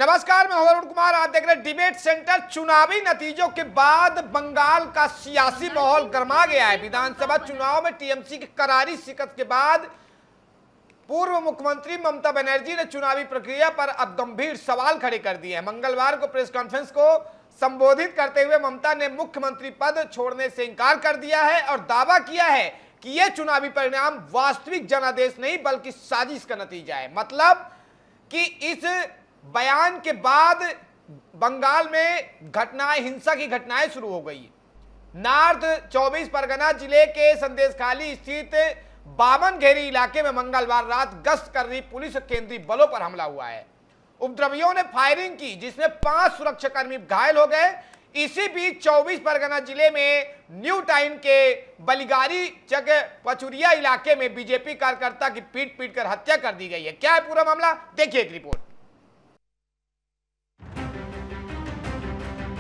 नमस्कार, मैं अरुण कुमार। आप देख रहे हैं डिबेट सेंटर। चुनावी नतीजों के बाद बंगाल का सियासी माहौल गर्मा गया है। विधानसभा चुनाव में टीएमसी की करारी शिकस्त के बाद पूर्व मुख्यमंत्री ममता बनर्जी ने चुनावी प्रक्रिया पर अब गंभीर सवाल खड़े कर दिए हैं। मंगलवार को प्रेस कॉन्फ्रेंस को संबोधित करते हुए ममता ने मुख्यमंत्री पद छोड़ने से इनकार कर दिया है और दावा किया है कि यह चुनावी परिणाम वास्तविक जनादेश नहीं बल्कि साजिश का नतीजा है। मतलब कि इस बयान के बाद बंगाल में घटनाएं, हिंसा की घटनाएं शुरू हो गई। नॉर्थ 24 परगना जिले के संदेशखाली स्थित बामन घेरी इलाके में मंगलवार रात गश्त कर रही पुलिस और केंद्रीय बलों पर हमला हुआ है। उपद्रवियों ने फायरिंग की जिसमें 5 सुरक्षाकर्मी घायल हो गए। इसी बीच 24 परगना जिले में न्यू टाउन के बलिगारी जगह पचुरिया इलाके में बीजेपी कार्यकर्ता की पीट कर हत्या कर दी गई है। क्या है पूरा मामला, देखिए एक रिपोर्ट।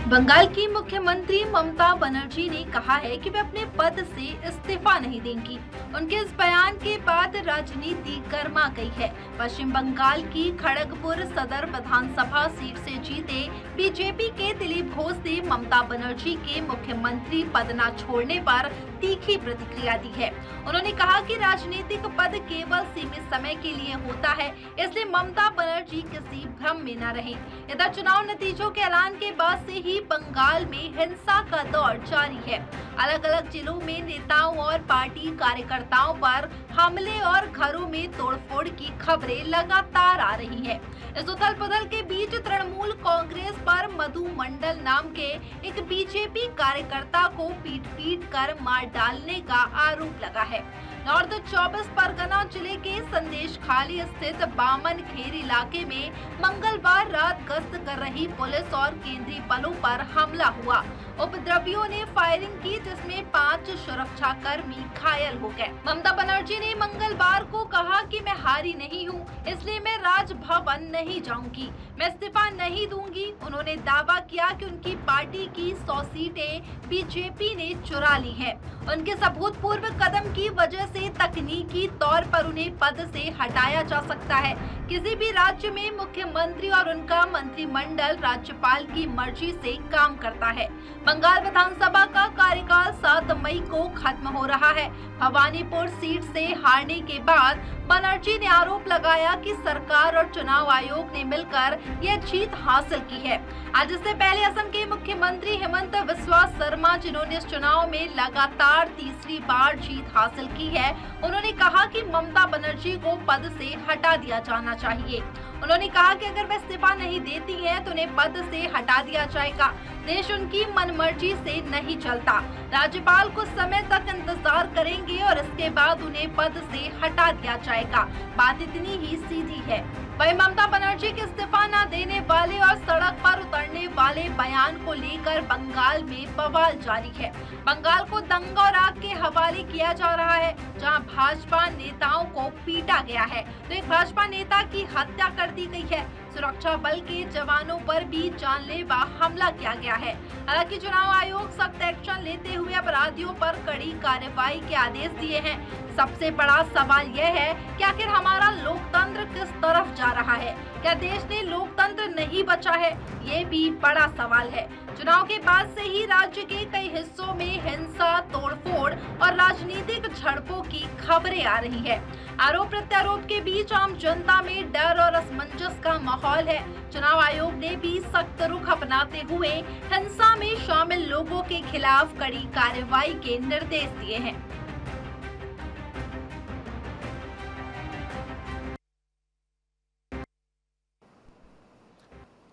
बंगाल की मुख्यमंत्री ममता बनर्जी ने कहा है कि वे अपने पद से इस्तीफा नहीं देंगी। उनके इस बयान के बाद राजनीति गर्मा गई है। पश्चिम बंगाल की खड़गपुर सदर विधानसभा सीट से जीते बीजेपी के दिलीप घोष ने ममता बनर्जी के मुख्यमंत्री पद न छोड़ने पर तीखी प्रतिक्रिया दी है। उन्होंने कहा कि राजनीतिक पद केवल सीमित समय के लिए होता है, इसलिए ममता बनर्जी किसी भ्रम में न रहें। इधर चुनाव नतीजों के ऐलान के बाद से ही बंगाल में हिंसा का दौर जारी है। अलग अलग जिलों में नेताओं और पार्टी कार्यकर्ताओं पर हमले और घरों में तोड़फोड़ की खबरें लगातार आ रही हैं। इस उथल पुथल के बीच तृणमूल कांग्रेस पर मधु मंडल नाम के एक बीजेपी कार्यकर्ता को पीट कर मार डालने का आरोप लगा है। नॉर्थ 24 परगना जिले के संदेशखाली स्थित बामन घेर इलाके में मंगलवार रात गश्त कर रही पुलिस और केंद्रीय बलों पर हमला हुआ। उपद्रवियों ने फायरिंग की जिसमें 5 सुरक्षाकर्मी घायल हो गए। ममता बनर्जी ने मंगलवार को कहा कि मैं हारी नहीं हूं, इसलिए मैं राजभवन नहीं जाऊंगी, मैं इस्तीफा नहीं दूंगी। उन्होंने दावा किया कि उनकी पार्टी की 100 सीटें बीजेपी ने चुरा ली हैं। उनके अभूतपूर्व कदम की वजह से तकनीकी तौर पर उन्हें पद से हटाया जा सकता है। किसी भी राज्य में मुख्यमंत्री और उनका मंत्रिमंडल राज्यपाल की मर्जी से काम करता है। बंगाल विधानसभा का कार्यकाल 7 मई को खत्म हो रहा है। भवानीपुर सीट से हारने के बाद बनर्जी ने आरोप लगाया कि सरकार और चुनाव आयोग ने मिलकर यह जीत हासिल की है। आज इससे पहले असम के मुख्यमंत्री हेमंत बिस्वा शर्मा, जिन्होंने इस चुनाव में लगातार तीसरी बार जीत हासिल की है, उन्होंने कहा कि ममता बनर्जी को पद से हटा दिया जाना चाहिए। उन्होंने कहा कि अगर वे इस्तीफा नहीं देती हैं तो उन्हें पद से हटा दिया जाएगा। देश उनकी मनमर्जी से नहीं चलता। राज्यपाल कुछ समय तक इंतजार करेंगे और इसके बाद उन्हें पद से हटा दिया जाएगा। बात इतनी ही सीधी है। वहीं ममता बनर्जी के इस्तीफा न देने वाले और सड़क पर उतरने वाले बयान को लेकर बंगाल में बवाल जारी है। बंगाल को दंगा और आग के हवाले किया जा रहा है, जहां भाजपा नेताओं को पीटा गया है तो एक भाजपा नेता की हत्या कर दी गई है। सुरक्षा बल के जवानों पर भी जानलेवा हमला किया गया है। हालांकि चुनाव आयोग सख्त एक्शन लेते हुए अपराधियों पर कड़ी कार्रवाई के आदेश दिए हैं। सबसे बड़ा सवाल यह है कि आखिर हमारा लोकतंत्र किस तरफ जा रहा है? क्या देश ने लोकतंत्र नहीं बचा है? ये भी बड़ा सवाल है। चुनाव के बाद से ही राज्य के कई हिस्सों में हिंसा, तोड़फोड़ और राजनीतिक झड़पों की खबरें आ रही है। आरोप प्रत्यारोप के बीच आम जनता में डर और असमंजस का माहौल है। चुनाव आयोग ने भी सख्त रुख अपनाते हुए हिंसा में शामिल लोगों के खिलाफ कड़ी कार्रवाई के निर्देश दिए हैं।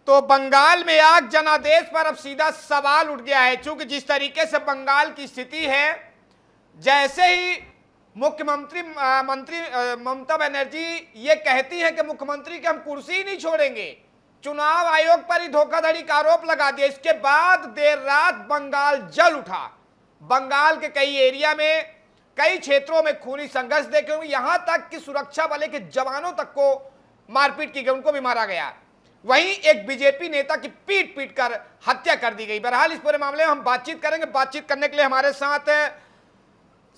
तो बंगाल में आग, जनादेश पर अब सीधा सवाल उठ गया है। चूंकि जिस तरीके से बंगाल की स्थिति है, जैसे ही मुख्यमंत्री ममता बनर्जी ये कहती है कि मुख्यमंत्री की हम कुर्सी ही नहीं छोड़ेंगे, चुनाव आयोग पर ही धोखाधड़ी का आरोप लगा दिया। इसके बाद देर रात बंगाल जल उठा। बंगाल के कई एरिया में, कई क्षेत्रों में खूनी संघर्ष देखे हुए, यहां तक कि सुरक्षा बल के जवानों तक को मारपीट की गई, उनको भी मारा गया। वहीं एक बीजेपी नेता की पीट कर हत्या कर दी गई। बहरहाल इस पूरे मामले में हम बातचीत करेंगे। बातचीत करने के लिए हमारे साथ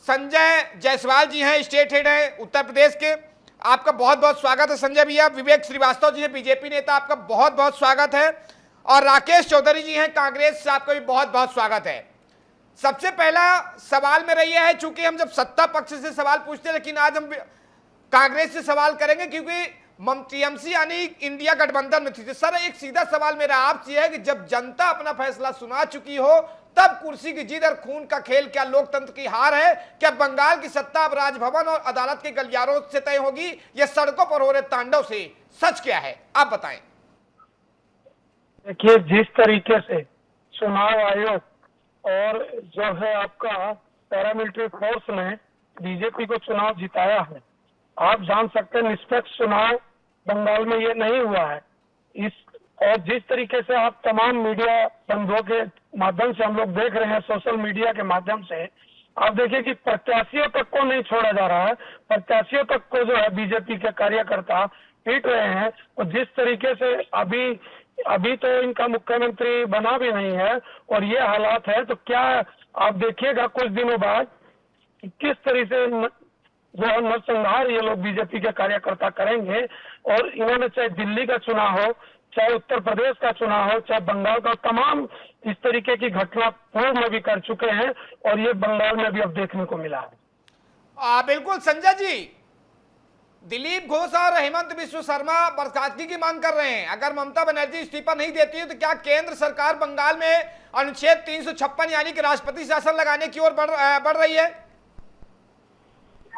संजय जायसवाल जी हैं, स्टेट हेड हैं उत्तर प्रदेश के। आपका बहुत बहुत स्वागत है संजय भैया। विवेक श्रीवास्तव जी हैं बीजेपी नेता, आपका बहुत बहुत स्वागत है। और राकेश चौधरी जी हैं कांग्रेस से, आपका भी बहुत बहुत स्वागत है। सबसे पहला सवाल मेरा यह है, चूंकि हम जब सत्ता पक्ष से सवाल पूछते हैं, लेकिन आज हम कांग्रेस से सवाल करेंगे क्योंकि टीएमसी यानी इंडिया गठबंधन में थी। तो सर एक सीधा सवाल मेरा आपसे है कि जब जनता अपना फैसला सुना चुकी हो तब कुर्सी की जीत और खून का खेल क्या लोकतंत्र की हार है? क्या बंगाल की सत्ता अब राजभवन और अदालत के गलियारों से तय होगी या सड़कों पर हो रहे तांडव से? सच क्या है आप बताएं। देखिए, जिस तरीके से चुनाव आयोग और जो है आपका पैरामिलिट्री फोर्स ने बीजेपी को चुनाव जिताया है, आप जान सकते हैं निष्पक्ष चुनाव बंगाल में ये नहीं हुआ है। और जिस तरीके से आप तमाम मीडिया बंधुओं के माध्यम से हम लोग देख रहे हैं, सोशल मीडिया के माध्यम से आप देखिए कि प्रत्याशियों तक को नहीं छोड़ा जा रहा है, प्रत्याशियों तक को जो है बीजेपी के कार्यकर्ता पीट रहे हैं। और जिस तरीके से अभी तो इनका मुख्यमंत्री बना भी नहीं है और ये हालात है, तो क्या आप देखिएगा कुछ दिनों बाद किस तरह से जो है नरसंहार ये लोग बीजेपी के कार्यकर्ता करेंगे। और इन्होंने चाहे दिल्ली का चुनाव हो, चाहे उत्तर प्रदेश का चुनाव हो, चाहे बंगाल का, तमाम इस तरीके की घटना पूर्व में भी कर चुके हैं और ये बंगाल में भी अब देखने को मिला है। बिल्कुल संजय जी, दिलीप घोष और हेमंत बिश्व शर्मा बर्खास्तगी की मांग कर रहे हैं। अगर ममता बनर्जी इस्तीफा नहीं देती है तो क्या केंद्र सरकार बंगाल में अनुच्छेद 356 यानी कि राष्ट्रपति शासन लगाने की ओर बढ़ रही है?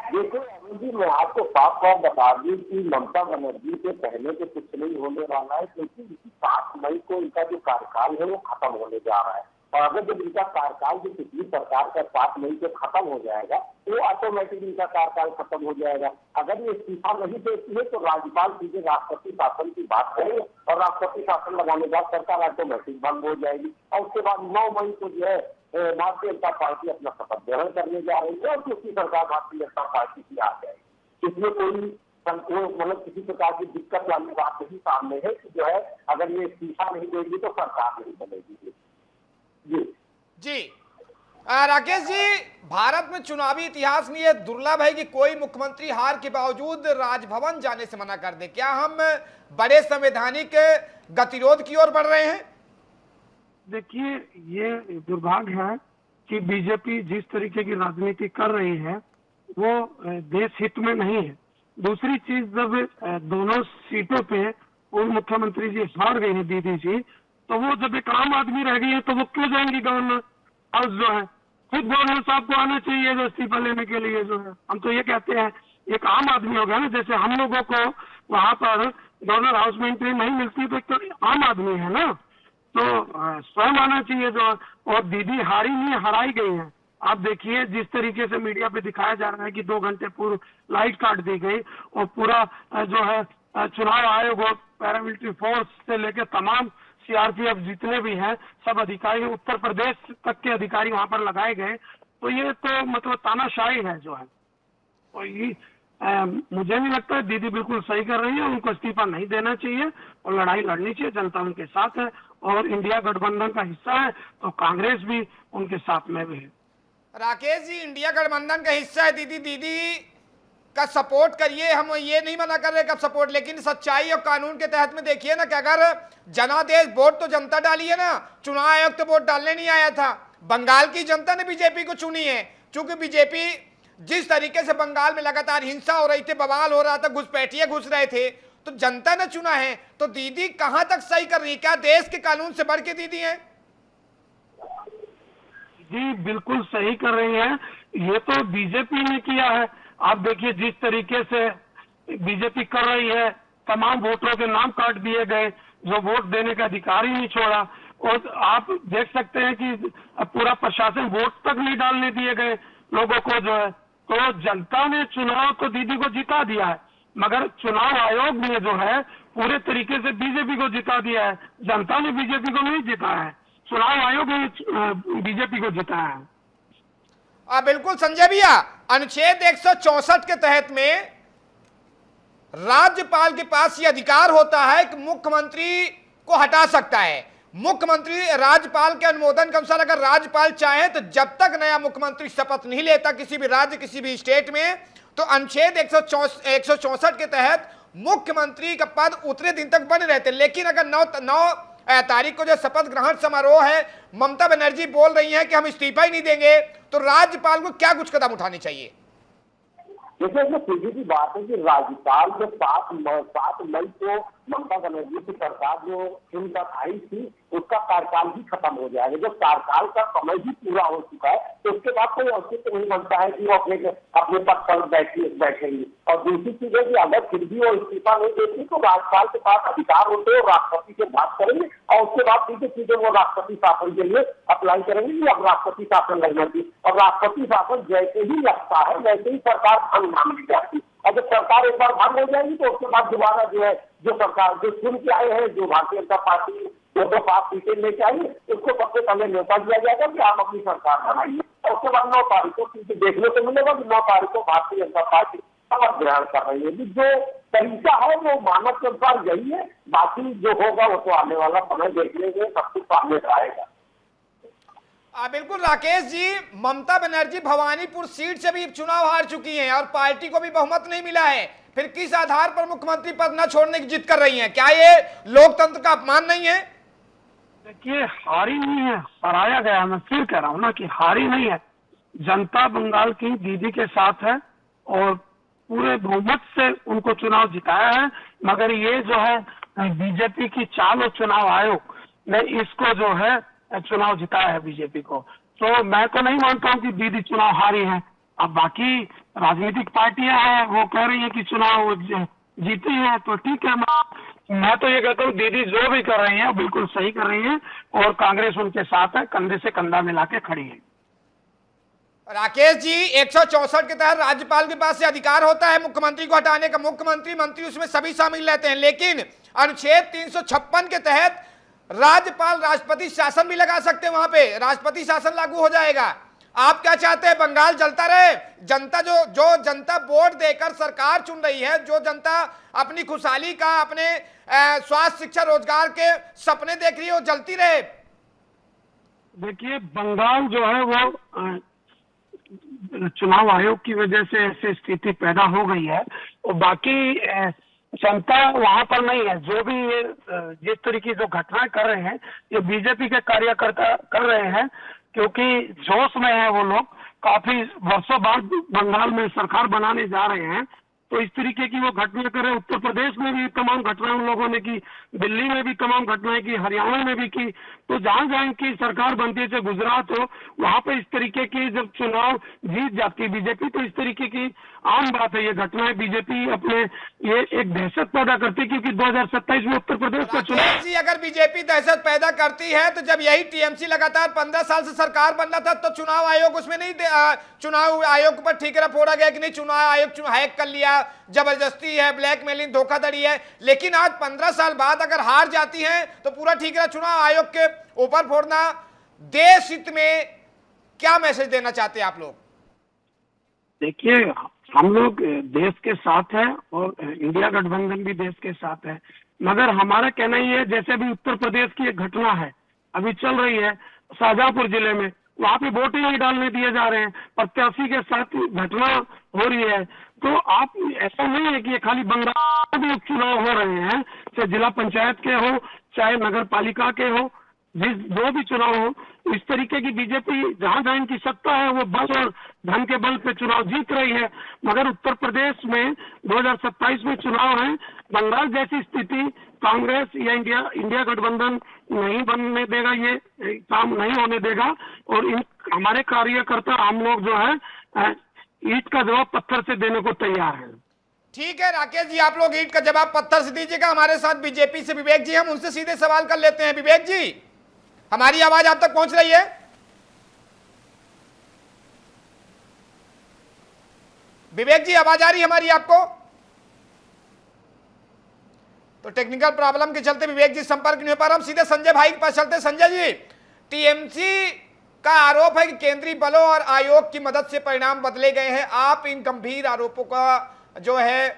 देखो अरुण जी, मैं आपको साफ साफ बता दूं कि ममता बनर्जी से पहले तो कुछ नहीं होने वाला है, क्योंकि 7 मई को इनका जो कार्यकाल है वो खत्म होने जा रहा है। और अगर जब इनका कार्यकाल जो पिछली सरकार का 7 मई को खत्म हो जाएगा तो ऑटोमेटिक इनका कार्यकाल खत्म हो जाएगा। अगर ये इस्तीफा नहीं देती है तो राज्यपाल सीधे राष्ट्रपति शासन की बात करें और राष्ट्रपति शासन लगाने के बाद सरकार ऑटोमेटिक भंग हो जाएगी। और उसके बाद 9 मई को जो है भारतीय जनता पार्टी अपना शपथ ग्रहण करने जा रही है और दूसरी सरकार भारतीय जनता पार्टी की आ जाएगी। इसमें कोई मतलब किसी प्रकार की दिक्कत वाली बात नहीं सामने है कि जो है अगर ये इस्तीफा नहीं देगी तो सरकार नहीं बनेगी। जी राकेश जी, भारत में चुनावी इतिहास में यह दुर्लभ है कि कोई मुख्यमंत्री हार के बावजूद राजभवन जाने से मना कर दे। क्या हम बड़े संवैधानिक गतिरोध की ओर बढ़ रहे हैं? देखिए, ये दुर्भाग्य है कि बीजेपी जिस तरीके की राजनीति कर रही है वो देश हित में नहीं है। दूसरी चीज, जब दोनों सीटों पे पूर्व मुख्यमंत्री जी हार गए हैं दीदी जी, तो वो जब एक आम आदमी रह गई है तो वो क्यों जाएंगी गवर्नर हाउस? जो है खुद गवर्नर साहब को आना चाहिए जो इस्तीफा लेने के लिए। जो है हम तो ये कहते हैं एक आम आदमी हो गया ना, जैसे हम लोगों को वहां पर गवर्नर हाउस में एंट्री नहीं मिलती तो एक तो आम आदमी है ना, तो स्वयं आना चाहिए जो। और दीदी हारी नहीं, हराई गई है। आप देखिए जिस तरीके से मीडिया पे दिखाया जा रहा है कि 2 घंटे पूर्व लाइट काट दी गई और पूरा जो है चुनाव आयोग और पैरामिलिट्री फोर्स से लेकर तमाम सीआरपीएफ जितने भी हैं सब अधिकारी, उत्तर प्रदेश तक के अधिकारी वहां पर लगाए गए। तो ये तो मतलब तानाशाही है जो है। और ये मुझे नहीं लगता है दीदी बिल्कुल सही कर रही है। उनको इस्तीफा नहीं देना चाहिए और लड़ाई लड़नी चाहिए। जनता उनके साथ है और इंडिया गठबंधन का हिस्सा है तो कांग्रेस भी उनके साथ में भी है। राकेश जी, इंडिया गठबंधन का हिस्सा है, दीदी का सपोर्ट करिए, हम ये नहीं मना कर रहे कब सपोर्ट, लेकिन सच्चाई और कानून के तहत में देखिए ना कि अगर जनादेश वोट तो जनता डाली है ना, चुनाव आयोग तो वोट डालने नहीं आया था। बंगाल की जनता ने बीजेपी को चुनी है, क्योंकि बीजेपी जिस तरीके से बंगाल में लगातार हिंसा हो रही थी, बवाल हो रहा था, घुसपैठिए घुस रहे थे, तो जनता ने चुना है। तो दीदी कहां तक सही कर रही है? क्या देश के कानून से बढ़ के दीदी है? जी बिल्कुल सही कर रही है। ये तो बीजेपी ने किया है। आप देखिए जिस तरीके से बीजेपी कर रही है, तमाम वोटरों के नाम काट दिए गए, जो वोट देने का अधिकार ही नहीं छोड़ा। और आप देख सकते हैं कि पूरा प्रशासन वोट तक नहीं डालने दिए गए लोगों को जो है। तो जनता ने चुनाव तो दीदी को जिता दिया है, मगर चुनाव आयोग ने जो है पूरे तरीके से बीजेपी को जिता दिया है। जनता ने बीजेपी को नहीं जिताया है, चुनाव आयोग ने बीजेपी को जिताया है। बिल्कुल संजय भैया, अनुच्छेद 164 के तहत में राज्यपाल के पास यह अधिकार होता है कि मुख्यमंत्री को हटा सकता है। मुख्यमंत्री राज्यपाल के अनुमोदन के अनुसार अगर राज्यपाल चाहे तो जब तक नया मुख्यमंत्री शपथ नहीं लेता किसी भी राज्य किसी भी स्टेट में, तो अनुच्छेद 164 के तहत मुख्यमंत्री का पद उतने दिन तक बने रहते, लेकिन अगर 9 तारीख को जो शपथ ग्रहण समारोह है, ममता बनर्जी बोल रही हैं कि हम इस्तीफा ही नहीं देंगे, तो राज्यपाल को क्या कुछ कदम उठाने चाहिए? देखिए, इसमें सीधी सी बात है कि राज्यपाल जो 7 मई को ममता बनर्जी की सरकार जो चुनकर आई थी, उसका कार्यकाल भी खत्म हो जाएगा। जब कार्यकाल का समय भी पूरा हो चुका है तो उसके बाद कोई औचित्य नहीं बनता है कि वो अपने पद पर बैठेंगे। और दूसरी चीज है कि अगर फिर भी वो इस्तीफा नहीं देती तो राज्यपाल के पास अधिकार होते हैं, राष्ट्रपति से बात करेंगे और उसके बाद सीधे वो राष्ट्रपति शासन के लिए अप्लाई करेंगे कि अब राष्ट्रपति शासन लगना चाहिए। और राष्ट्रपति शासन जैसे ही लगता है वैसे ही सरकार भंग मान ली जाती है। और जब सरकार एक बार भंग हो जाएगी तो उसके बाद दोबारा जो है जो सरकार जो चुन के आए हैं, जो भारतीय जनता पार्टी 205 सीटें लेके आई है, उसको सबसे पहले न्योता दिया जाएगा कि आप अपनी सरकार बनाइए। और उसके बाद 9 तारीख को देखने को मिलेगा कि 9 तारीख को भारतीय जनता पार्टी शपथ ग्रहण कर रही है। जो तरीका है वो मानव के अनुसार यही है, बाकी जो होगा वो तो आने वाला समय देख लेंगे, सब कुछ सामने आएगा। बिल्कुल राकेश जी, ममता बनर्जी भवानीपुर सीट से भी चुनाव हार चुकी हैं और पार्टी को भी बहुमत नहीं मिला है, फिर किस आधार पर मुख्यमंत्री पद न छोड़ने की जिद कर रही हैं? क्या ये लोकतंत्र का अपमान नहीं है? देखिए, हारी नहीं है, हराया गया। मैं फिर कह रहा हूँ ना कि हारी नहीं है। जनता बंगाल की दीदी के साथ है और पूरे बहुमत से उनको चुनाव जिताया है। मगर ये जो है बीजेपी की चाल और चुनाव आयोग ने इसको जो है चुनाव जिताया है बीजेपी को। तो मैं तो नहीं मानता हूँ कि दीदी चुनाव हारी है। अब बाकी राजनीतिक पार्टियां हैं, वो कह रही है कि चुनाव जीती है, तो ठीक है। मैं तो ये कहता हूँ दीदी जो भी कर रही है बिल्कुल सही कर रही है और कांग्रेस उनके साथ है, कंधे से कंधा मिला के खड़ी है। राकेश जी, 164 के तहत राज्यपाल के पास से अधिकार होता है मुख्यमंत्री को हटाने का, मुख्यमंत्री मंत्री उसमें सभी शामिल रहते हैं, लेकिन अनुच्छेद 356 के तहत राज्यपाल राष्ट्रपति शासन भी लगा सकते हैं, वहां पे राष्ट्रपति शासन लागू हो जाएगा। आप क्या चाहते हैं, बंगाल जलता रहे? जनता जो जनता वोट देकर सरकार चुन रही है, जो जनता अपनी खुशहाली का, अपने स्वास्थ्य शिक्षा रोजगार के सपने देख रही है, वो जलती रहे? देखिए, बंगाल जो है वो चुनाव आयोग की वजह से ऐसी स्थिति पैदा हो गई है और बाकी जनता वहां पर नहीं है। जो भी ये जिस तरीके की जो घटनाएं कर रहे हैं ये बीजेपी के कार्यकर्ता कर रहे हैं, क्योंकि जोश में है वो लोग। काफी वर्षों बाद बंगाल में सरकार बनाने जा रहे हैं, तो इस तरीके की वो घटना कर रहे हैं। उत्तर प्रदेश में भी तमाम घटनाएं उन लोगों ने की, दिल्ली में भी तमाम घटनाएं की, हरियाणा में भी की। तो जहां जहां की सरकार बनती है, चाहे गुजरात हो, वहां पे इस तरीके की जब चुनाव जीत जाती है बीजेपी, तो इस तरीके की आम बात है। ये घटनाएं बीजेपी अपने ये एक दहशत पैदा करती है, क्योंकि 2027 में उत्तर प्रदेश का चुनाव। जी, अगर बीजेपी दहशत पैदा करती है तो जब यही टीएमसी लगातार 15 साल से सरकार बन रहा था तो चुनाव आयोग उसमें नहीं, चुनाव आयोग पर ठीकरा फोड़ा गया कि नहीं चुनाव आयोग हैक कर लिया, जबरदस्ती है, ब्लैकमेलिंग, धोखाधड़ी है। लेकिन आज 15 साल बाद अगर हार जाती हैं तो पूरा ठीकरा चुनाव आयोग के ऊपर फोड़ना, देश हित में क्या मैसेज देना चाहते हैं आप लोग? देखिए, हम लोग देश के साथ है और इंडिया गठबंधन भी देश के साथ है, मगर हमारा कहना ये है, जैसे भी उत्तर प्रदेश की एक घटना है अभी चल रही है शाहजहांपुर जिले में, वहां पे वोट ही नहीं डालने दिए जा रहे हैं, प्रत्याशी के साथ घटना हो रही है। तो आप ऐसा नहीं है कि ये खाली बंगाल में उपचुनाव हो रहे हैं, चाहे जिला पंचायत के हो चाहे नगर पालिका के हो, जो भी चुनाव हो, इस तरीके की बीजेपी जहां जहां इनकी सत्ता है वो बल और धन के बल पे चुनाव जीत रही है। मगर उत्तर प्रदेश में 2027 में चुनाव है, बंगाल जैसी स्थिति कांग्रेस या इंडिया गठबंधन नहीं बनने देगा, ये काम नहीं होने देगा। और हमारे कार्यकर्ता हम लोग जो है ईंट का जवाब पत्थर से देने को तैयार है। ठीक है राकेश जी, आप लोग ईंट का जवाब पत्थर से दीजिएगा। हमारे साथ बीजेपी से विवेक जी, हम उनसे सीधे सवाल कर लेते हैं। विवेक जी, हमारी आवाज आप तक पहुंच रही है? विवेक जी, आवाज आ रही है हमारी आपको? तो टेक्निकल प्रॉब्लम के चलते विवेक जी संपर्क नहीं हो पा रहा। हम सीधे संजय भाई के पास चलते हैं। संजय जी, टीएमसी का आरोप है कि केंद्रीय बलों और आयोग की मदद से परिणाम बदले गए हैं। आप इन गंभीर आरोपों का जो है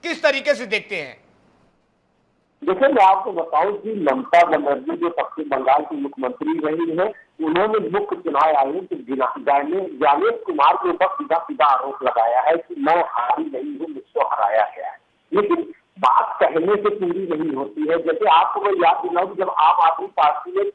किस तरीके से देखते हैं? देखिए, मैं आपको बताऊं कि ममता बनर्जी जो पश्चिम बंगाल की मुख्यमंत्री रही है, उन्होंने मुख्य चुनाव आयोग के ज्ञानेश कुमार के ऊपर सीधा सीधा आरोप लगाया है कि मैं हारी नहीं हूँ, मुझको हराया गया है। लेकिन बात कहने से पूरी नहीं होती है। जैसे आपको मैं याद दिलाऊं, जब आम आदमी पार्टी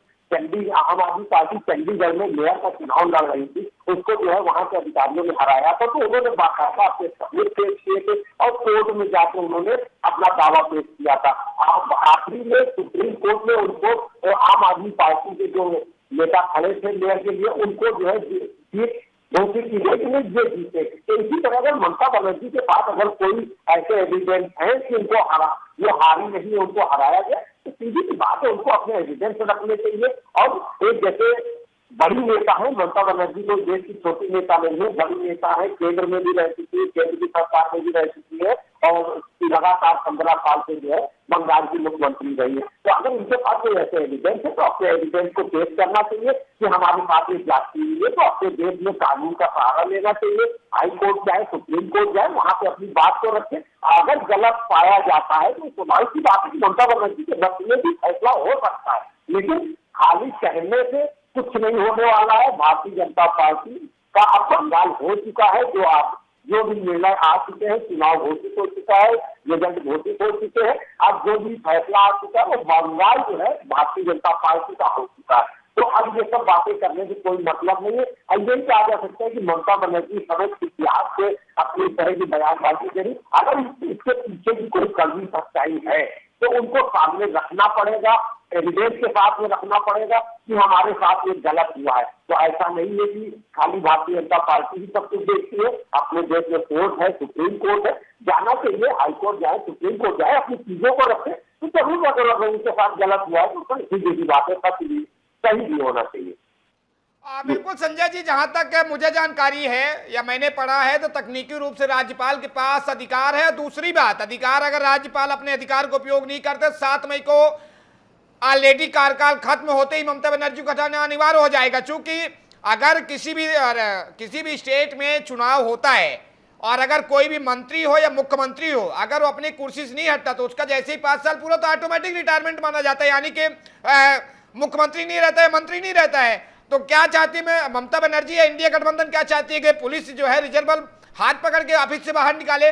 चंडीगढ़ में मेयर का चुनाव लड़ रही थी, उसको जो है वहां के अधिकारियों ने हराया था, तो उन्होंने बाकायदा अपने सबूत पेश किए थे और कोर्ट में जाकर उन्होंने अपना दावा पेश किया था। अब आखिरी में सुप्रीम कोर्ट में उनको आम आदमी पार्टी के जो नेता खड़े थे मेयर के लिए, उनको जो है जीत घोषित की गई कि ये जीते। तो इसी तरह अगर ममता बनर्जी के पास अगर कोई ऐसे एविडेंस है कि उनको वो हारी नहीं, उनको हराया गया, तो सीधी सी बात है, उनको अपने एविडेंस रखने चाहिए। और एक जैसे बड़ी नेता है ममता बनर्जी, को देश की छोटी नेता नहीं है, बड़ी नेता है, केंद्र में भी रह चुकी है, केंद्र की सरकार में भी रह चुकी है और लगातार 15 साल से जो है बंगाल की मुख्यमंत्री रही है। तो अगर उनके पास कोई ऐसे एविडेंस है तो अपने एविडेंस को पेश करना चाहिए कि हमारे पास एक जांच की हुई है, तो अपने देश में कानून का सहारा लेना चाहिए। हाई कोर्ट जाए, सुप्रीम कोर्ट जाए, वहां पे अपनी बात को रखे। अगर गलत पाया जाता है तो स्वाभाविक सी बात है कि ममता बनर्जी के पक्ष में भी फैसला हो सकता है, लेकिन खाली कहने से कुछ नहीं होने वाला है। भारतीय जनता पार्टी का अब बंगाल हो चुका है, जो भी निर्णय आ चुके हैं, चुनाव घोषित हो चुका है, रिजल्ट घोषित हो चुके हैं, अब जो भी फैसला आ चुका है वो बंगाल जो है भारतीय जनता पार्टी का हो चुका है। तो अब ये सब बातें करने से कोई मतलब नहीं है। यही कहा जा सकता है कि ममता बनर्जी समय इतिहास से अपनी तरह की बयानबाजी करी। अगर इसके पीछे की कोई कड़वी सच्चाई है तो उनको सामने रखना पड़ेगा, एविडेंस के साथ में रखना पड़ेगा कि हमारे साथ ये गलत हुआ है। तो ऐसा नहीं है कि खाली भारतीय जनता पार्टी ही सब कुछ देखती है। अपने देश में कोर्ट है, सुप्रीम कोर्ट है, जाना चाहिए, हाई कोर्ट जाए, सुप्रीम कोर्ट जाए, अपनी चीजों को रखे। तो जरूर अगर उनके साथ गलत हुआ है तो सीधी सी बात है, सही भी होना चाहिए। बिल्कुल संजय जी, जहां तक मुझे जानकारी है या मैंने पढ़ा है तो तकनीकी रूप से राज्यपाल के पास अधिकार है। दूसरी बात, अधिकार अगर राज्यपाल अपने अधिकार को उपयोग नहीं करते, 7 मई को ऑलरेडी कार्यकाल खत्म होते ही ममता बनर्जी को हटाना अनिवार्य हो जाएगा। चूंकि अगर किसी भी स्टेट में चुनाव होता है और अगर कोई भी मंत्री हो या मुख्यमंत्री हो, अगर वो अपनी कुर्सी से नहीं हटता तो उसका जैसे ही 5 साल पूरा तो ऑटोमेटिक रिटायरमेंट माना जाता है, यानी कि मुख्यमंत्री नहीं रहता है, मंत्री नहीं रहता है। तो क्या चाहती है ममता बनर्जी या इंडिया गठबंधन, क्या चाहती है कि पुलिस जो है रिजर्व बल हाथ पकड़ के ऑफिस से बाहर निकाले?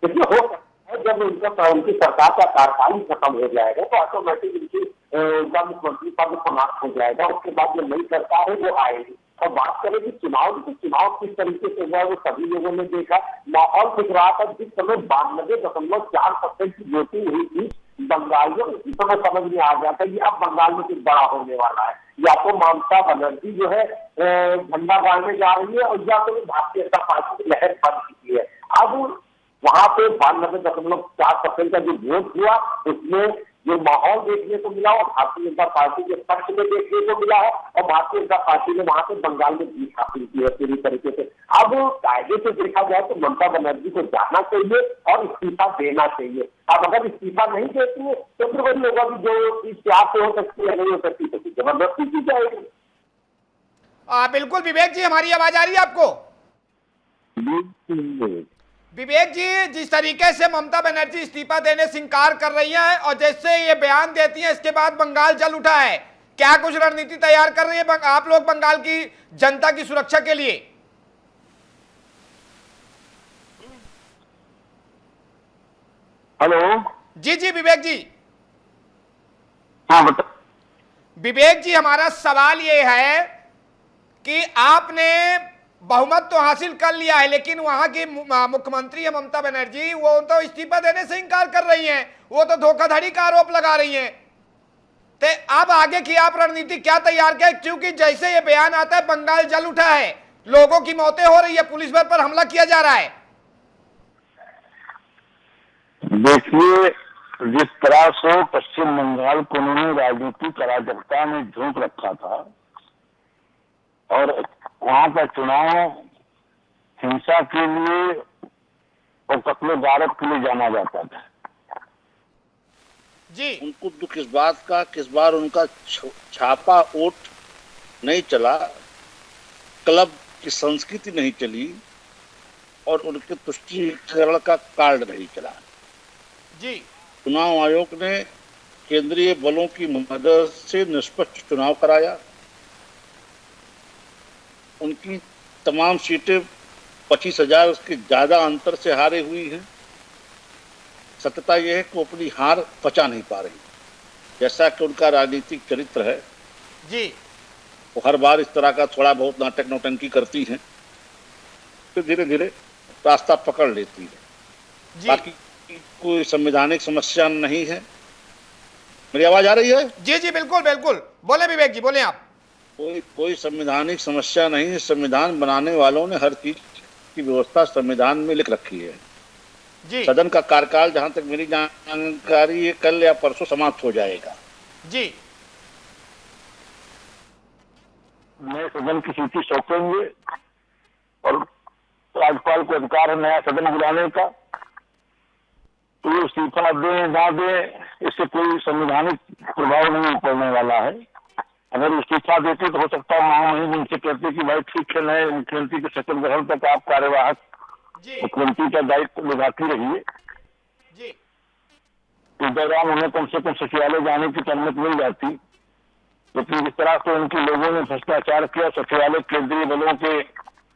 देखिए, हो सकता है जब उनकी सरकार का कार्यकाल खत्म हो जाएगा तो ऑटोमेटिक उनका मुख्यमंत्री पद समाप्त हो जाएगा। उसके बाद जो नई सरकार है वो आएगी। और बात करें कि चुनाव किस तरीके से हुआ है वो सभी लोगों ने देखा। माहौल दिख रहा था, जिस समय 92.4% की वोटिंग हुई थी बंगाल में, उसी समय समझ में आ गया था कि अब बंगाल में कुछ बड़ा होने वाला है। या तो ममता बनर्जी जो है झंडा गाड़ने जा रही है और या तो भारतीय जनता पार्टी की लहर बन चुकी है। अब वहां पे 92.4% का जो वोट हुआ उसमें जो माहौल देखने को मिला और भारतीय जनता पार्टी के पक्ष में देखने को मिला है और भारतीय जनता पार्टी ने वहां पे बंगाल में जीत हासिल की है पूरी तरीके से। अब कायदे से देखा जाए तो ममता बनर्जी को जाना चाहिए और इस्तीफा देना चाहिए। अब अगर इस्तीफा नहीं देती है तो फिर वही होगा कि जो चीज प्यार से हो सकती है नहीं हो सकती तो जबरदस्ती की जाएगी। बिल्कुल विवेक जी, हमारी आवाज आ रही है आपको? विवेक जी, जिस तरीके से ममता बनर्जी इस्तीफा देने से इंकार कर रही है और जैसे ये बयान देती है इसके बाद बंगाल जल उठा है, क्या कुछ रणनीति तैयार कर रही है आप लोग बंगाल की जनता की सुरक्षा के लिए? हेलो जी जी विवेक जी। हाँ बता। विवेक जी, हमारा सवाल ये है कि आपने बहुमत तो हासिल कर लिया है, लेकिन वहां की मुख्यमंत्री है ममता बनर्जी, वो तो इस्तीफा देने से इंकार कर रही हैं, वो तो धोखाधड़ी का आरोप लगा रही हैं। तो अब आगे की आप रणनीति क्या तैयार करें, क्योंकि जैसे ये बयान आता है बंगाल जल उठा है, लोगों की मौतें हो रही है, पुलिस बल पर हमला किया जा रहा है। देखिए, जिस तरह से पश्चिम बंगाल को उन्होंने राजनीतिक अराजकता में झोंक रखा था और वहां का चुनाव हिंसा के लिए और कत्ल गारत के लिए जाना जाता था जी। उनको दुख इस बात का कि इस बार उनका छापा वोट नहीं चला, क्लब की संस्कृति नहीं चली और उनके तुष्टिकरण का कार्ड नहीं चला। जी चुनाव आयोग ने केंद्रीय बलों की मदद से निष्पक्ष चुनाव कराया। उनकी तमाम सीटें 25,000 के ज्यादा अंतर से हारे हुई हैं। सत्यता यह है कि वो अपनी हार पचा नहीं पा रही। जैसा कि उनका राजनीतिक चरित्र है, जी वो हर बार इस तरह का थोड़ा बहुत नाटक नौटंकी करती हैं, फिर धीरे धीरे रास्ता पकड़ लेती है। जी बाकी कोई संवैधानिक समस्या नहीं है। मेरी आवाज आ रही है? जी जी बिल्कुल बिल्कुल, बोले विवेक जी, बोले आप। कोई संवैधानिक समस्या नहीं है। संविधान बनाने वालों ने हर चीज की व्यवस्था संविधान में लिख रखी है। जी सदन का कार्यकाल, जहां तक मेरी जानकारी है, कल या परसों समाप्त हो जाएगा। जी नए सदन की सूची सौंपेंगे और राज्यपाल को अधिकार है नया सदन बुलाने का। तो ये इस्तीफा दें ना दें, इससे कोई संवैधानिक प्रभाव नहीं पड़ने वाला है। अगर इस्तीफा देते तो हो सकता है महामहिम उनसे कहते कि भाई ठीक है, नए मुख्यमंत्री के शपथ ग्रहण तक आप कार्यवाहक जी मुख्यमंत्री का दायित्व निभाती रहिए। जी इस दौरान उन्हें कम से कम सचिवालय जाने की अनुमति मिल जाती। लेकिन जिस तरह से उनके लोगों ने भ्रष्टाचार किया, सचिवालय केंद्रीय बलों के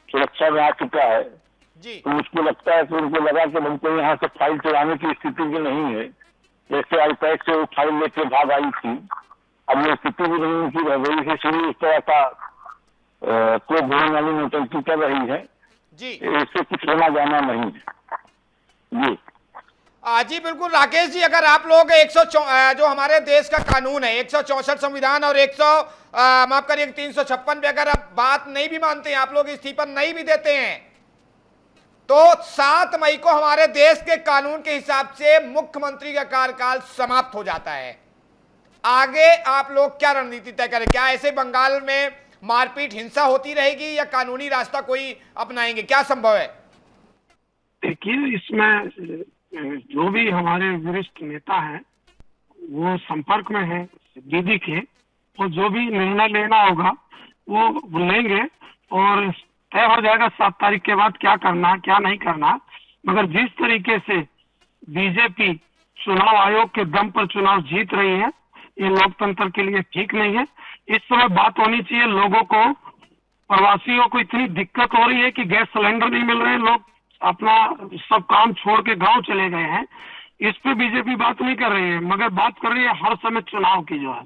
सुरक्षा में आ चुका है, जी तो मुझको लगता है कि उनको लगा कि हमको यहाँ से फाइल चलाने की स्थिति भी नहीं है। जैसे आईपैड से वो फाइल लेके भाग आई थी, अब ये स्थिति भी नहीं उनकी रह गई है, इसलिए इस तरह का को भूलने वाली नौटंकी कर रही है। जी इससे कुछ होना जाना नहीं है। जी जी बिल्कुल राकेश जी, अगर आप लोग जो हमारे देश का कानून है 164 संविधान और 100 माफ करिए 356 पे अगर आप बात नहीं भी मानते हैं, आप लोग इस्तीफा नहीं भी देते हैं, तो 7 मई को हमारे देश के कानून के हिसाब से मुख्यमंत्री का कार्यकाल समाप्त हो जाता है। आगे आप लोग क्या रणनीति तय करें? क्या ऐसे बंगाल में मारपीट हिंसा होती रहेगी या कानूनी रास्ता कोई अपनाएंगे? क्या संभव है? देखिए, इसमें जो भी हमारे वरिष्ठ नेता हैं वो संपर्क में है दीदी के, और जो भी निर्णय लेना होगा वो लेंगे और तय हो जाएगा 7 तारीख के बाद क्या करना क्या नहीं करना। मगर जिस तरीके से बीजेपी चुनाव आयोग के दम पर चुनाव जीत रही है, ये लोकतंत्र के लिए ठीक नहीं है। इस समय बात होनी चाहिए, लोगों को, प्रवासियों को इतनी दिक्कत हो रही है कि गैस सिलेंडर नहीं मिल रहे, लोग अपना सब काम छोड़ के गांव चले गए हैं। इस पे बीजेपी बात नहीं कर रही है, मगर बात कर रही है हर समय चुनाव की। जो है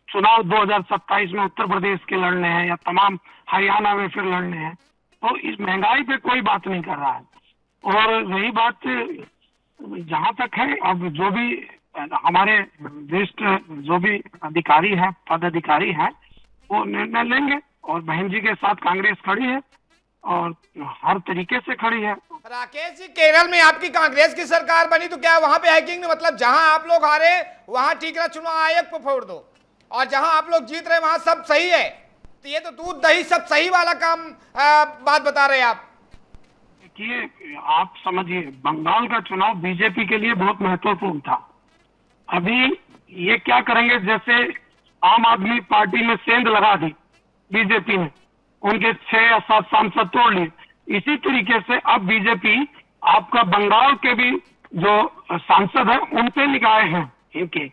चुनाव 2027 में उत्तर प्रदेश के लड़ने हैं या तमाम हरियाणा में फिर लड़ने हैं, तो इस महंगाई पे कोई बात नहीं कर रहा है। और रही बात जहां तक है, अब जो भी हमारे वरिष्ठ जो भी अधिकारी है, पदाधिकारी है, वो निर्णय लेंगे। और बहन जी के साथ कांग्रेस खड़ी है और हर तरीके से खड़ी है। राकेश जी, केरल में आपकी कांग्रेस की सरकार बनी तो क्या वहां पे हैकिंग, मतलब जहां आप लोग हारे वहां ठीक रहा, चुनाव आयोग को फोड़ दो, और जहां आप लोग जीत रहे वहां सब सही है? तो ये तो दूध दही सब सही वाला काम बात बता रहे हैं आप। देखिए, आप समझिए, बंगाल का चुनाव बीजेपी के लिए बहुत महत्वपूर्ण था। अभी ये क्या करेंगे, जैसे आम आदमी पार्टी में सेंध लगा दी बीजेपी ने, उनके 6 या 7 सांसद तोड़ लिए, इसी तरीके से अब बीजेपी आपका बंगाल के भी जो सांसद है उन पे निगाहे हैं इनके।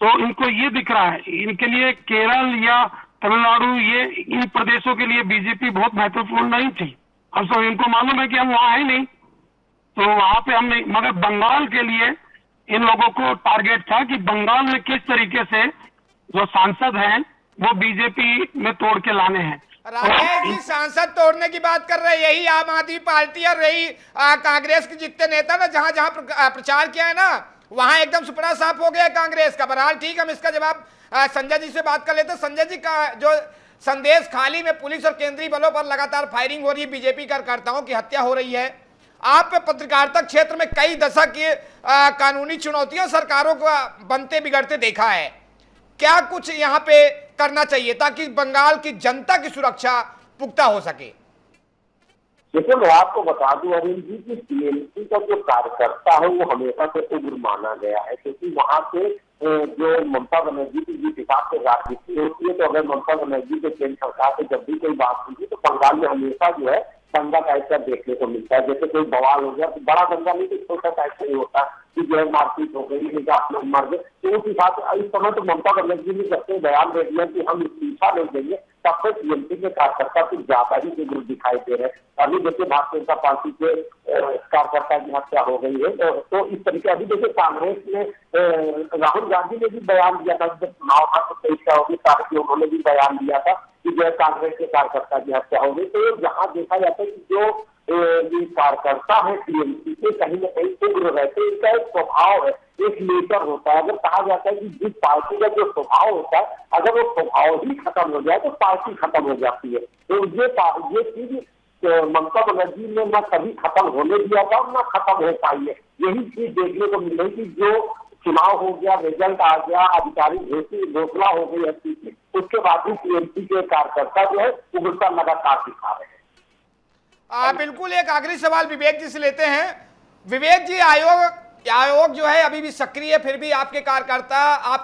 तो इनको ये दिख रहा है, इनके लिए केरल या तमिलनाडु, ये इन प्रदेशों के लिए बीजेपी बहुत महत्वपूर्ण नहीं थी। अब तो इनको मालूम है कि हम वहां है नहीं, तो वहां पे हम नहीं, मगर बंगाल के लिए इन लोगों को टारगेट था कि बंगाल में किस तरीके से जो सांसद हैं वो बीजेपी में तोड़ के लाने हैं। राकेश जी, सांसद तोड़ने की बात कर रहे हैं, यही आम आदमी पार्टी और रही कांग्रेस के जितने नेता ना, जहां जहां प्रचार किया है ना, वहां एकदम सुपड़ा साफ हो गया कांग्रेस का। बहरहाल ठीक, हम इसका जवाब संजय जी से बात कर लेते हैं। संजय जी का जो संदेश खाली में पुलिस और केंद्रीय बलों पर लगातार फायरिंग हो रही है, बीजेपी कार्यकर्ताओं की हत्या हो रही है, आप पत्रकारिता क्षेत्र में कई दशक की कानूनी चुनौतियां सरकारों को बनते बिगड़ते देखा है, क्या कुछ यहाँ पे करना चाहिए ताकि बंगाल की जनता की सुरक्षा पुख्ता हो सके? देखिए, मैं आपको बता दूं अरुण जी कि टीएमसी का जो कार्यकर्ता है वो हमेशा से उग्र माना गया है, क्योंकि वहां से जो ममता बनर्जी की जिस हिसाब से राजनीति होती है, तो अगर ममता बनर्जी के केंद्र सरकार से जब भी कोई बात होगी तो बंगाल में हमेशा जो है दंगा टाइप का देखने को मिलता है। जैसे कोई बवाल हो गया तो बड़ा दंगा नहीं, तो छोटा टाइप का ही होता है कि जो है मारपीट हो गई, नहीं आप लोग मर गए। तो उस हिसाब से इस समय तो ममता बनर्जी ने जब से बयान दे दिया कि हम इस्तीफा नहीं देंगे, तब से टीएमसी के कार्यकर्ता कुछ ज्यादा ही विरुद्ध दिखाई दे रहे हैं। अभी देखिए भारतीय जनता पार्टी के कार्यकर्ता की हत्या हो गई है, तो इस तरीके अभी देखिए कांग्रेस ने राहुल गांधी ने भी बयान दिया था, जब चुनाव था तो 23 उन्होंने भी बयान दिया था कि जो कांग्रेस के कार्यकर्ता की हत्या हो गई। तो जहाँ देखा जाता है कि जो ये कार्यकर्ता है टीएमसी के, कहीं न कहीं उग्र रहते हैं, इनका एक स्वभाव है, एक नेचर होता है। अगर कहा जाता है कि जिस पार्टी का जो स्वभाव होता है, अगर वो स्वभाव ही खत्म हो जाए तो पार्टी खत्म हो जाती है। तो ये चीज ममता बनर्जी ने न कभी खत्म होने दिया था और न खत्म हो पाई है। यही चीज देखने को मिल रही कि जो चुनाव हो गया, रिजल्ट आ गया, आधिकारिक घोषणा हो गई हर चीज की, उसके बाद भी टीएमसी के कार्यकर्ता जो है उग्रता लगातार दिखा रहे हैं। बिल्कुल, एक आखिरी सवाल विवेक जी से लेते हैं। विवेक जी, आयोग जो है अभी भी सक्रिय है, फिर भी आपके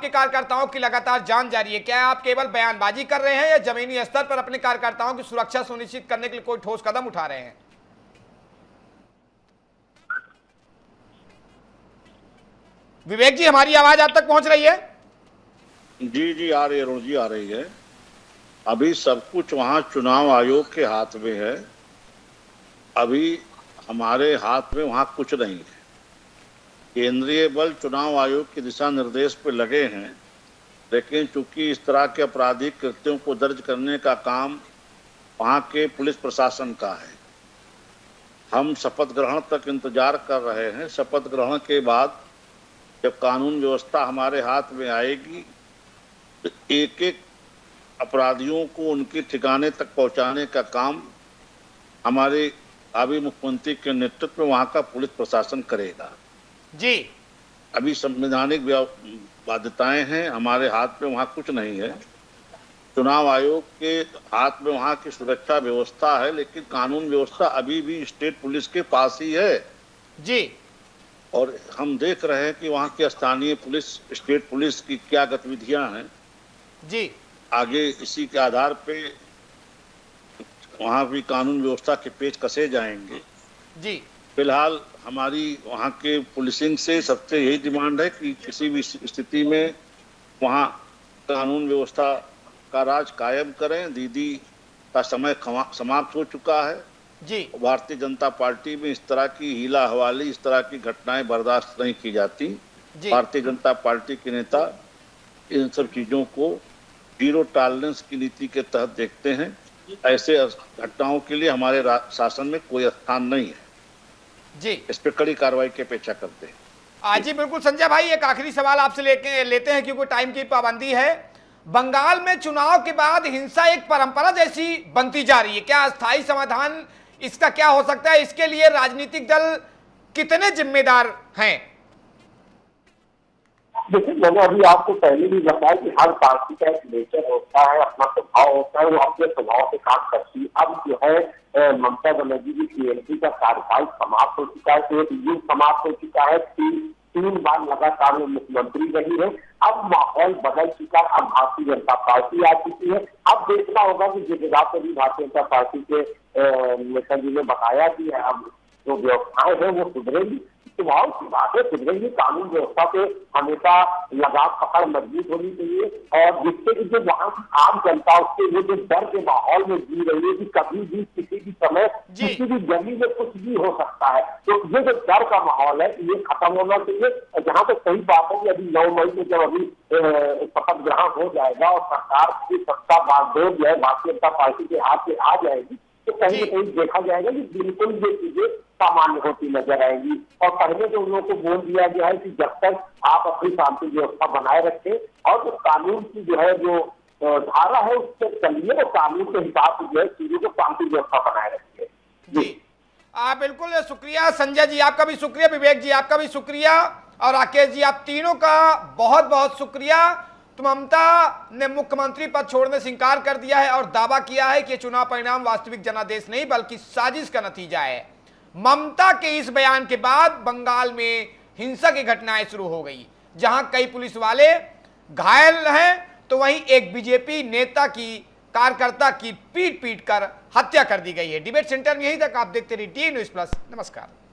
कार्यकर्ताओं की लगातार जांच जारी है। क्या आप केवल बयानबाजी कर रहे हैं या जमीनी स्तर पर अपने कार्यकर्ताओं की सुरक्षा सुनिश्चित करने के लिए कोई ठोस कदम उठा रहे हैं? विवेक जी, हमारी आवाज आप तक पहुंच रही है? जी आ रही है अरुण जी, आ रही है। अभी सब कुछ वहां चुनाव आयोग के हाथ में है, अभी हमारे हाथ में वहां कुछ नहीं है। केंद्रीय बल चुनाव आयोग के दिशा निर्देश पे लगे हैं, लेकिन चूंकि इस तरह के आपराधिक कृत्यों को दर्ज करने का काम वहां के पुलिस प्रशासन का है। हम शपथ ग्रहण तक इंतजार कर रहे हैं। शपथ ग्रहण के बाद जब कानून व्यवस्था हमारे हाथ में आएगी तो एक एक अपराधियों को उनके ठिकाने तक पहुंचाने का काम हमारे अभी मुख्यमंत्री के नेतृत्व में वहां का पुलिस प्रशासन करेगा। जी, अभी संवैधानिक बाध्यताएं हैं, हमारे हाथ में वहां कुछ नहीं है। चुनाव आयोग के हाथ में वहां की सुरक्षा व्यवस्था है, लेकिन कानून व्यवस्था अभी भी स्टेट पुलिस के पास ही है। जी, और हम देख रहे हैं कि वहां की स्थानीय पुलिस, स्टेट पुलिस की क्या गतिविधियां हैं। जी, आगे इसी के आधार पे वहां भी कानून व्यवस्था के पेच कसे जाएंगे। जी, फिलहाल हमारी वहां के पुलिसिंग से सबसे यही डिमांड है कि किसी भी स्थिति में वहां कानून व्यवस्था का राज कायम करें। दीदी का समय समाप्त हो चुका है। जी, भारतीय जनता पार्टी में इस तरह की हीला हवाली, इस तरह की घटनाएं बर्दाश्त नहीं की जाती। भारतीय जनता पार्टी के नेता इन सब चीजों को जीरो टॉलरेंस की नीति के तहत देखते हैं। ऐसे घटनाओं के लिए हमारे शासन में कोई स्थान नहीं है। जी, इस पर कड़ी कार्रवाई की अपेक्षा करते हैं। जी बिल्कुल। संजय भाई, एक आखिरी सवाल आपसे लेते हैं क्योंकि टाइम की पाबंदी है। बंगाल में चुनाव के बाद हिंसा एक परंपरा जैसी बनती जा रही है, क्या अस्थायी समाधान इसका क्या हो सकता है? इसके लिए राजनीतिक दल कितने जिम्मेदार हैं? देखिए, मैंने अभी आपको पहले भी बताया कि हर पार्टी का एक नेचर होता है, अपना स्वभाव होता है, वो अपने स्वभाव से काम करती है। अब जो है ममता बनर्जी की टीएमसी का कार्यकाल समाप्त हो चुका है, तो एक युग समाप्त हो चुका है। तीन बार लगातार वो मुख्यमंत्री रही है। अब माहौल बदल चुका है, अब भारतीय जनता पार्टी आ चुकी है। अब देखना होगा कि जिस हिसाब से भी भारतीय जनता पार्टी के नेता जी ने बताया कि अब जो व्यवस्थाएं हैं वो सुधरेगी। स्वभाव की बात है, सुधरेगी। कानून व्यवस्था पे हमेशा लगाम पकड़ मजबूत होनी चाहिए, और जिससे कि जो वहाँ की आम जनता उसके लिए जो डर के माहौल में जी रही है कि कभी भी किसी भी समय किसी भी गली में कुछ भी हो सकता है, तो ये जो डर का माहौल है ये खत्म होना चाहिए। जहाँ तक सही बात है कि अभी 9 मई को जब अभी शपथ ग्रहण हो जाएगा और सरकार की सत्ता बागडोर जो है भारतीय जनता पार्टी के हाथ में आ जाएगी, तो कहीं न कहीं देखा जाएगा कि बिल्कुल ये चीजें सामान्य होती नजर आएंगी। और पहले जो उन लोगों को बोल दिया गया है कि जब तक आप अपनी शांति व्यवस्था बनाए रखें और जो कानून की जो है जो धारा है उससे चलिए, वो कानून के हिसाब से जो है चीजों को शांति व्यवस्था बनाए रखें। जी, बिल्कुल शुक्रिया संजय जी, आपका भी शुक्रिया। विवेक जी, आपका भी शुक्रिया। और राकेश जी, आप तीनों का बहुत बहुत शुक्रिया। तो ममता ने मुख्यमंत्री पद छोड़ने से इंकार कर दिया है और दावा किया है कि चुनाव परिणाम वास्तविक जनादेश नहीं बल्कि साजिश का नतीजा है। ममता के इस बयान के बाद बंगाल में हिंसा की घटनाएं शुरू हो गई, जहां कई पुलिस वाले घायल हैं तो वहीं एक बीजेपी नेता की कार्यकर्ता की पीट कर हत्या कर दी गई है। डिबेट सेंटर में यही तक। आप देखते रहिए डी न्यूज़ प्लस। नमस्कार।